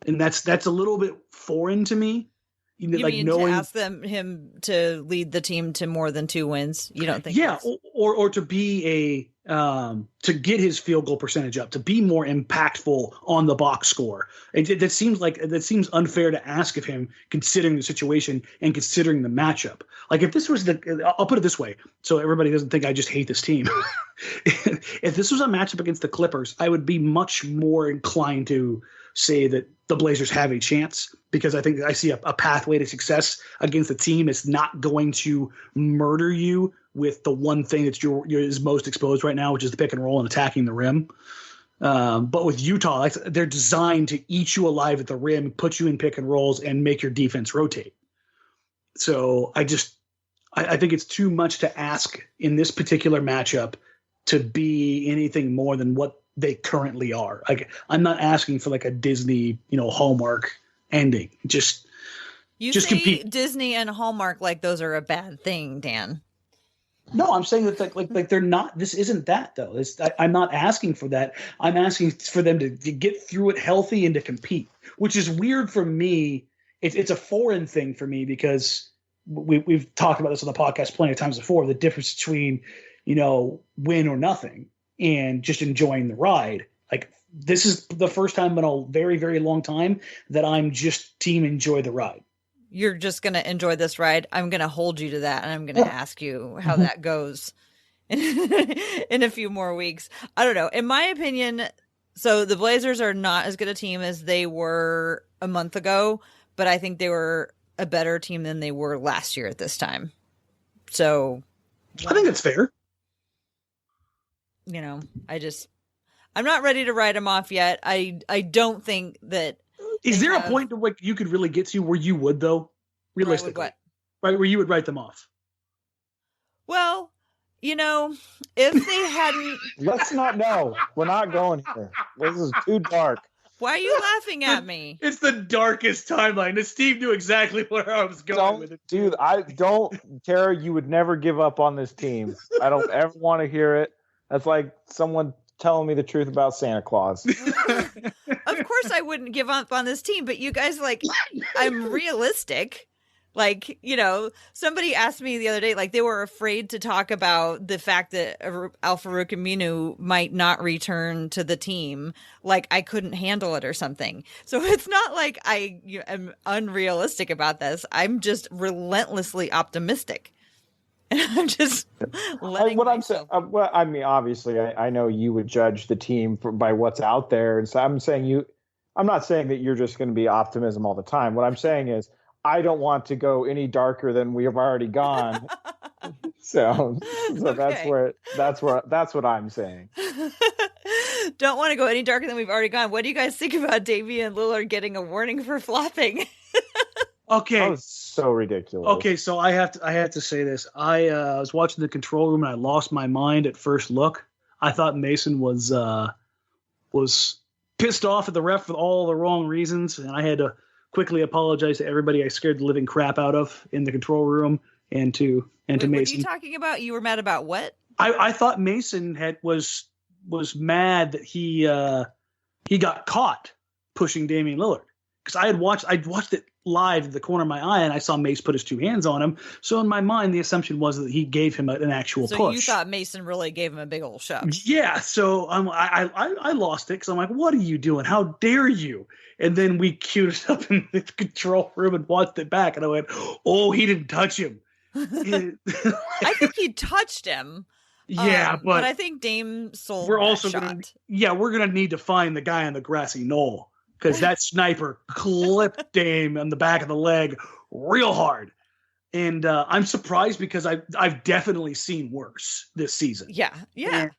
And that's a little bit foreign to me. You mean to ask him to lead the team to more than 2 wins? You don't think? Yeah, or to be to get his field goal percentage up, to be more impactful on the box score. That seems unfair to ask of him, considering the situation and considering the matchup. Like if this was I'll put it this way, so everybody doesn't think I just hate this team. If this was a matchup against the Clippers, I would be much more inclined to say that the Blazers have a chance, because I think I see a pathway to success against a team that's not going to murder you with the one thing that is most exposed right now, which is the pick and roll and attacking the rim. But with Utah, they're designed to eat you alive at the rim, put you in pick and rolls, and make your defense rotate. So I think it's too much to ask in this particular matchup to be anything more than what they currently are. Like, I'm not asking for like a Disney, Hallmark ending. Just compete. Disney and Hallmark like those are a bad thing, Dan. No, I'm saying that like they're not. This isn't that though. I'm not asking for that. I'm asking for them to get through it healthy and to compete, which is weird for me. It's a foreign thing for me because we've talked about this on the podcast plenty of times before. The difference between win or nothing and just enjoying the ride. Like, this is the first time in a very, very long time that I'm just team enjoy the ride. You're just going to enjoy this ride. I'm going to hold you to that, and I'm going to ask you how that goes in a few more weeks. I don't know. In my opinion, so the Blazers are not as good a team as they were a month ago, but I think they were a better team than they were last year at this time. So I think that's fair. I'm not ready to write them off yet. I don't think that. Is there a point to what you could really get to where you would, though, realistically, right, where you would write them off? Well, if they hadn't. Let's not know. We're not going here. This is too dark. Why are you laughing at me? It's the darkest timeline. Steve knew exactly where I was going with it. Dude, Tara, you would never give up on this team. I don't ever want to hear it. That's like someone telling me the truth about Santa Claus. Of course I wouldn't give up on this team, but you guys, I'm realistic. Somebody asked me the other day, they were afraid to talk about the fact that Al-Farouq Aminu might not return to the team. I couldn't handle it or something. So it's not like I am unrealistic about this. I'm just relentlessly optimistic. And I'm just letting myself. I mean, obviously, I know you would judge the team by what's out there, and so I'm not saying that you're just going to be optimism all the time. What I'm saying is, I don't want to go any darker than we have already gone. so okay. that's what I'm saying. Don't want to go any darker than we've already gone. What do you guys think about Damian Lillard getting a warning for flopping? Okay. That was so ridiculous. Okay, so I have to say this. I was watching the control room and I lost my mind at first look. I thought Mason was pissed off at the ref for all the wrong reasons, and I had to quickly apologize to everybody I scared the living crap out of in the control room and to Mason. What are you talking about? You were mad about what? I thought Mason was mad that he got caught pushing Damian Lillard, because I'd watched it live in the corner of my eye, and I saw Mace put his 2 hands on him. So in my mind, the assumption was that he gave him an actual push. So you thought Mason really gave him a big old shove? Yeah. So I lost it, because I'm like, "What are you doing? How dare you?" And then we queued it up in the control room and watched it back, and I went, "Oh, he didn't touch him." I think he touched him. Yeah, but I think Dame sold. We're also shot. we're gonna need to find the guy on the grassy knoll, because that sniper clipped Dame on the back of the leg real hard. And I'm surprised, because I've definitely seen worse this season. Yeah. And,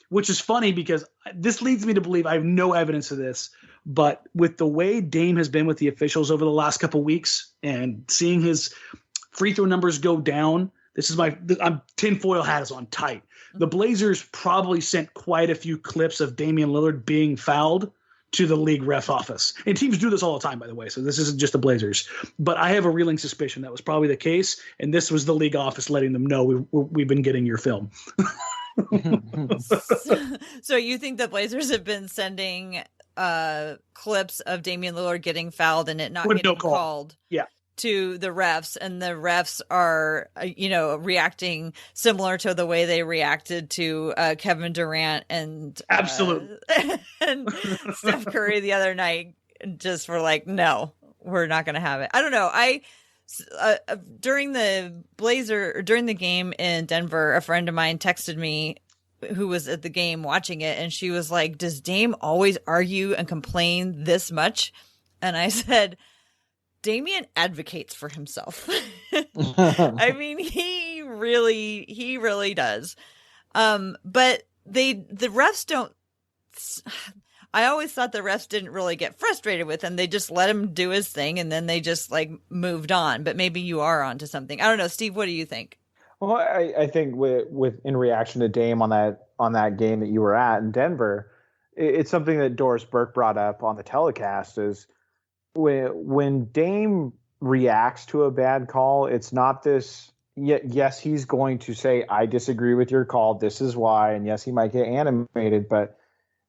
which is funny, because this leads me to believe, I have no evidence of this, but with the way Dame has been with the officials over the last couple weeks and seeing his free throw numbers go down, I'm tinfoil hat is on tight. The Blazers probably sent quite a few clips of Damian Lillard being fouled to the league ref office. And teams do this all the time, by the way, so this isn't just the Blazers. But I have a reeling suspicion that was probably the case, and this was the league office letting them know we've been getting your film. So you think the Blazers have been sending clips of Damian Lillard getting fouled and it not getting called to the refs, and the refs are, reacting similar to the way they reacted to Kevin Durant and absolutely and Steph Curry the other night, just for like, no, we're not going to have it. I don't know. During the game in Denver, a friend of mine texted me who was at the game watching it, and she was like, does Dame always argue and complain this much? And I said, Damian advocates for himself. I mean, he really does. But the refs don't. I always thought the refs didn't really get frustrated with him. They just let him do his thing, and then they just like moved on. But maybe you are onto something. I don't know, Steve. What do you think? Well, I think with in reaction to Dame on that game that you were at in Denver, it's something that Doris Burke brought up on the telecast is when Dame reacts to a bad call, it's not this. Yes, he's going to say, I disagree with your call. This is why. And yes, he might get animated, but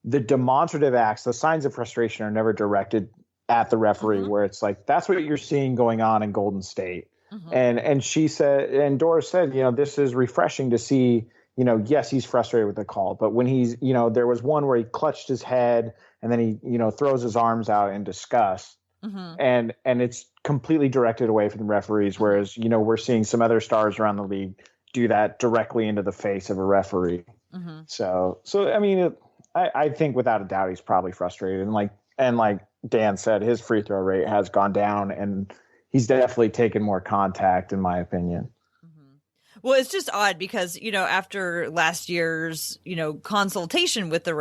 the demonstrative acts, the signs of frustration are never directed at the referee, where it's like, that's what you're seeing going on in Golden State. And she said, and Doris said, this is refreshing to see, yes, he's frustrated with the call, but when he's, there was one where he clutched his head and then he, throws his arms out in disgust. And it's completely directed away from the referees. Whereas, we're seeing some other stars around the league do that directly into the face of a referee. So, I mean, I think without a doubt, he's probably frustrated. And like Dan said, his free throw rate has gone down, and he's definitely taken more contact, in my opinion. Well, it's just odd because, after last year's, consultation with the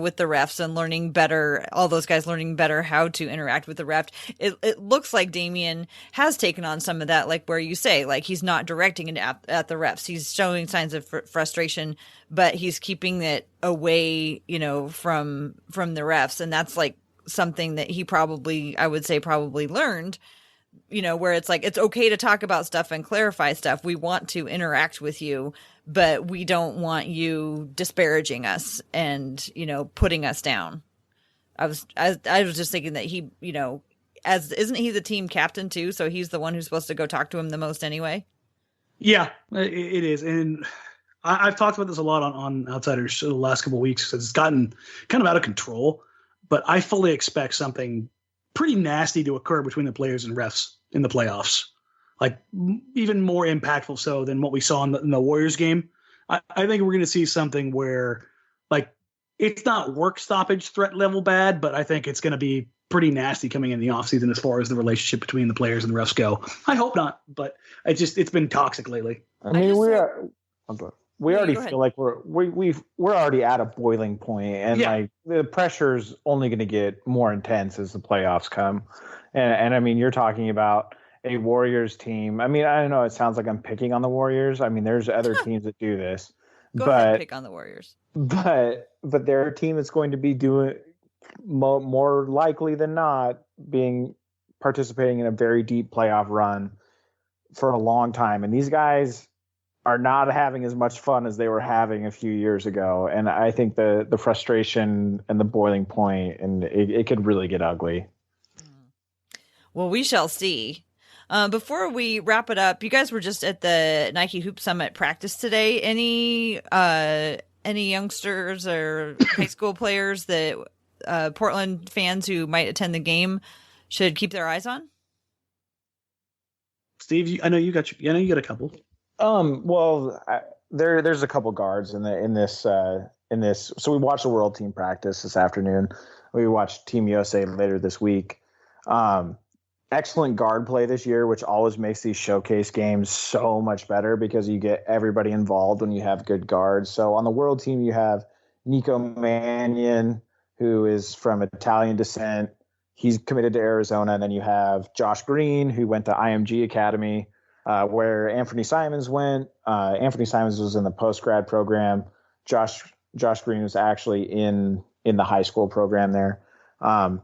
with the refs and learning better, all those guys learning better how to interact with the ref, it looks like Damian has taken on some of that, like where you say, like he's not directing it at the refs. He's showing signs of frustration, but he's keeping it away, from the refs. And that's like something that he probably learned, where it's like, it's okay to talk about stuff and clarify stuff. We want to interact with you, but we don't want you disparaging us and, putting us down. I was just thinking that he, isn't he the team captain too? So he's the one who's supposed to go talk to him the most anyway. Yeah, it is. And I've talked about this a lot on Outsiders the last couple of weeks, because it's gotten kind of out of control, but I fully expect something pretty nasty to occur between the players and refs in the playoffs. Like even more impactful so than what we saw in the Warriors game. I think we're going to see something where, like, it's not work stoppage threat level bad, but I think it's going to be pretty nasty coming in the offseason as far as the relationship between the players and the refs go. I hope not, but it's been toxic lately. I mean, we already feel like we're already at a boiling point, and like the pressure's only going to get more intense as the playoffs come. And I mean, you're talking about a Warriors team. I mean, I don't know. It sounds like I'm picking on the Warriors. I mean, there's other teams that do this. Go ahead and pick on the Warriors. But they're a team that's going to be doing more likely than not participating in a very deep playoff run for a long time. And these guys are not having as much fun as they were having a few years ago. And I think the frustration and the boiling point, and it could really get ugly. Well, we shall see. Before we wrap it up, you guys were just at the Nike Hoop Summit practice today. Any youngsters or high school players that Portland fans who might attend the game should keep their eyes on? Steve, I know you got a couple. Well, there's a couple guards in this. So we watched the World Team practice this afternoon. We watched Team USA later this week. Excellent guard play this year, which always makes these showcase games so much better because you get everybody involved when you have good guards. So on the World Team, you have Nico Mannion, who is from Italian descent. He's committed to Arizona. And then you have Josh Green, who went to IMG Academy, where Anthony Simons went. Anthony Simons was in the post-grad program. Josh Green was actually in in the high school program there.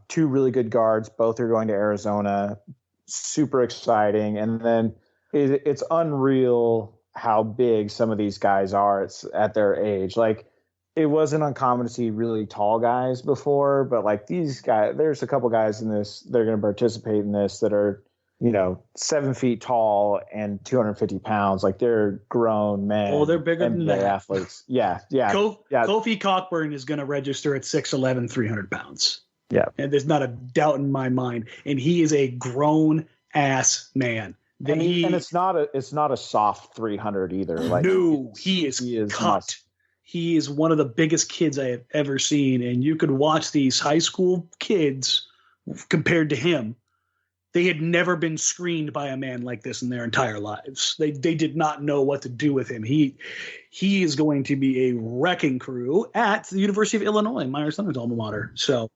Two really good guards. Both are going to Arizona. Super exciting. And then it's unreal how big some of these guys are. It's at their age. Like, it wasn't uncommon to see really tall guys before, but like these guys, there's a couple guys in this that are going to participate in this that are, 7 feet tall and 250 pounds. Like, they're grown men. Oh, they're bigger than that. Athletes. Yeah. Kofi Cockburn is going to register at 6'11", 300 pounds. Yeah. And there's not a doubt in my mind. And he is a grown ass man. And it's not a soft 300 either. Like, no, he is cut. He is one of the biggest kids I have ever seen. And you could watch these high school kids compared to him. They had never been screened by a man like this in their entire lives. They did not know what to do with him. He is going to be a wrecking crew at the University of Illinois, my son's alma mater. So,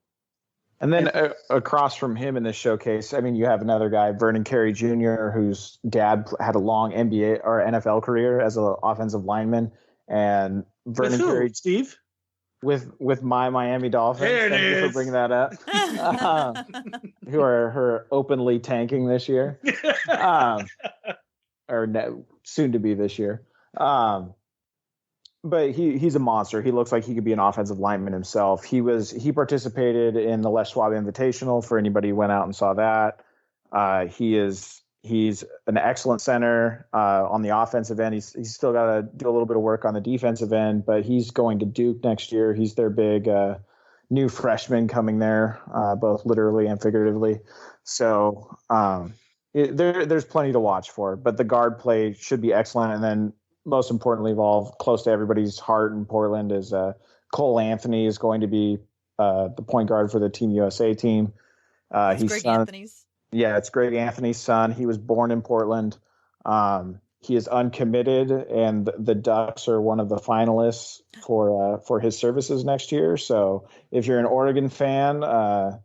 and then across from him in this showcase, I mean, you have another guy, Vernon Carey Jr., whose dad had a long NBA or NFL career as an offensive lineman. And Vernon Carey, Steve, with my Miami Dolphins. Thank you for bringing that up. Who are her openly tanking this year, soon to be this year. But he's a monster. He looks like he could be an offensive lineman himself. He participated in the Les Schwab Invitational, for anybody who went out and saw that. He's an excellent center on the offensive end. He's still got to do a little bit of work on the defensive end, but he's going to Duke next year. He's their big new freshman coming there, both literally and figuratively. So there's plenty to watch for, but the guard play should be excellent. And then most importantly of all, close to everybody's heart in Portland is Cole Anthony is going to be the point guard for the Team USA team. He's Greg Anthony's. Yeah, it's Greg Anthony's son. He was born in Portland. He is uncommitted, and the Ducks are one of the finalists for his services next year. So if you're an Oregon fan, I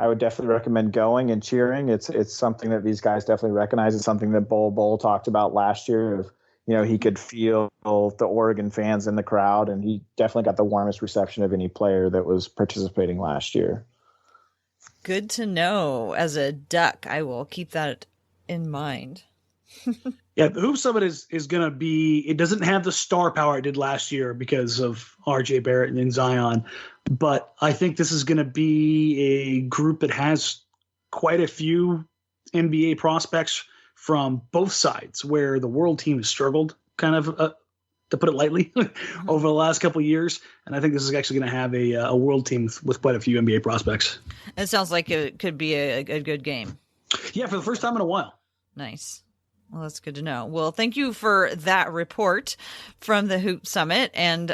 would definitely recommend going and cheering. It's something that these guys definitely recognize. It's something that Bull talked about last year. He could feel the Oregon fans in the crowd, and he definitely got the warmest reception of any player that was participating last year. Good to know. As a Duck, I will keep that in mind. Yeah, the Hoop Summit is going to be – it doesn't have the star power it did last year because of R.J. Barrett and Zion, but I think this is going to be a group that has quite a few NBA prospects from both sides, where the world team has struggled kind of to put it lightly, over the last couple of years. And I think this is actually going to have a world team with quite a few NBA prospects. It sounds like it could be a good game. Yeah, for the first time in a while. Nice. Well, that's good to know. Well, thank you for that report from the Hoop Summit. And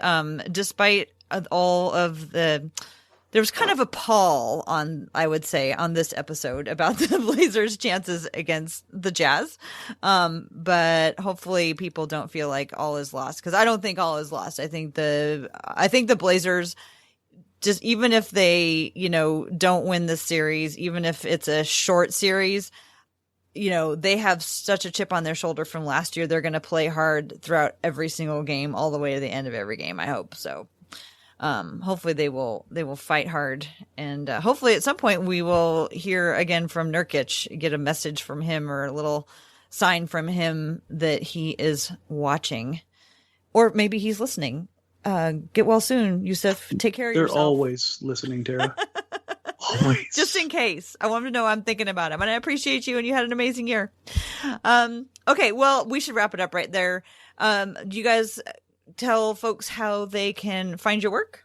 despite all of there was kind of a pall I would say, on this episode about the Blazers' chances against the Jazz. But hopefully people don't feel like all is lost, because I don't think all is lost. I think the Blazers, just even if they, don't win this series, even if it's a short series, they have such a chip on their shoulder from last year. They're going to play hard throughout every single game, all the way to the end of every game. I hope so. Hopefully they will fight hard, and hopefully at some point we will hear again from Nurkic, get a message from him or a little sign from him that he is watching, or maybe he's listening. Get well soon, Yusuf. Take care of yourself. They're always listening, Tara. Always. Just in case. I want them to know I'm thinking about him, and I appreciate you, and you had an amazing year. Okay, well, we should wrap it up right there. Do you guys tell folks how they can find your work?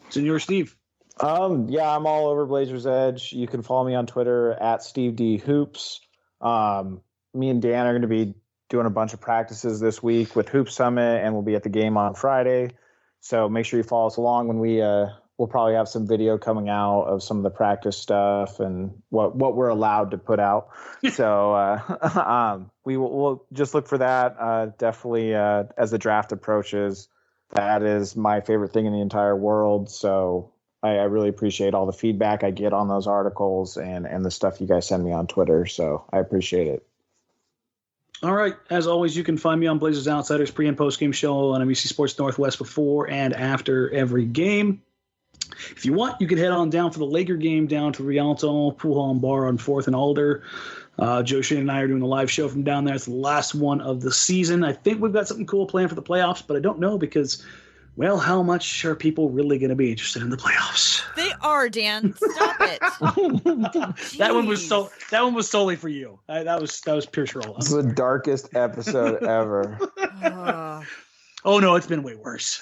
Senor Steve. Yeah, I'm all over Blazers Edge. You can follow me on Twitter at Steve D Hoops. Me and Dan are going to be doing a bunch of practices this week with Hoop Summit, and we'll be at the game on Friday. So make sure you follow us along when we'll probably have some video coming out of some of the practice stuff and what we're allowed to put out. So we'll just look for that. Definitely as the draft approaches, that is my favorite thing in the entire world. So I really appreciate all the feedback I get on those articles and the stuff you guys send me on Twitter. So I appreciate it. All right. As always, you can find me on Blazers Outsiders pre- and post-game show on NBC Sports Northwest before and after every game. If you want, you could head on down for the Laker game down to Rialto Pool Hall and Bar on 4th and Alder. Joe Shane and I are doing a live show from down there. It's the last one of the season. I think we've got something cool planned for the playoffs, but I don't know because, well, how much are people really going to be interested in the playoffs? They are, Dan. Stop it. That one was solely for you. That was pure troll. It's the darkest episode ever. Oh no, it's been way worse.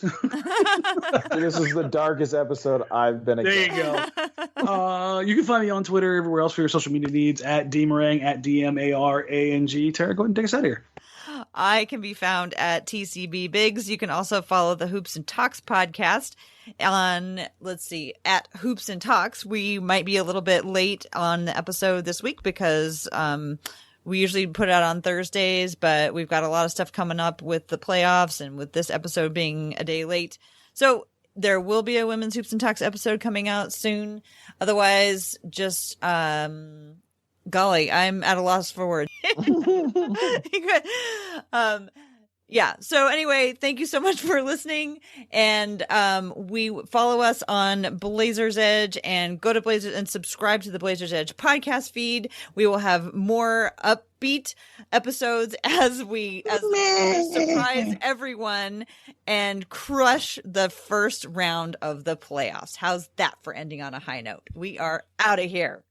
This is the darkest episode I've been There against. you go. You can find me on Twitter, everywhere else for your social media needs, at DMarang, at DMARANG. Tara, go ahead and take us out of here. I can be found at TCB Biggs. You can also follow the Hoops and Talks podcast on, at Hoops and Talks. We might be a little bit late on the episode this week because we usually put it out on Thursdays, but we've got a lot of stuff coming up with the playoffs and with this episode being a day late. So there will be a Women's Hoops and Talks episode coming out soon. Otherwise, just, golly, I'm at a loss for words. Yeah. So anyway, thank you so much for listening. And we follow us on Blazers Edge and go to Blazers and subscribe to the Blazers Edge podcast feed. We will have more upbeat episodes as we surprise everyone and crush the first round of the playoffs. How's that for ending on a high note? We are out of here.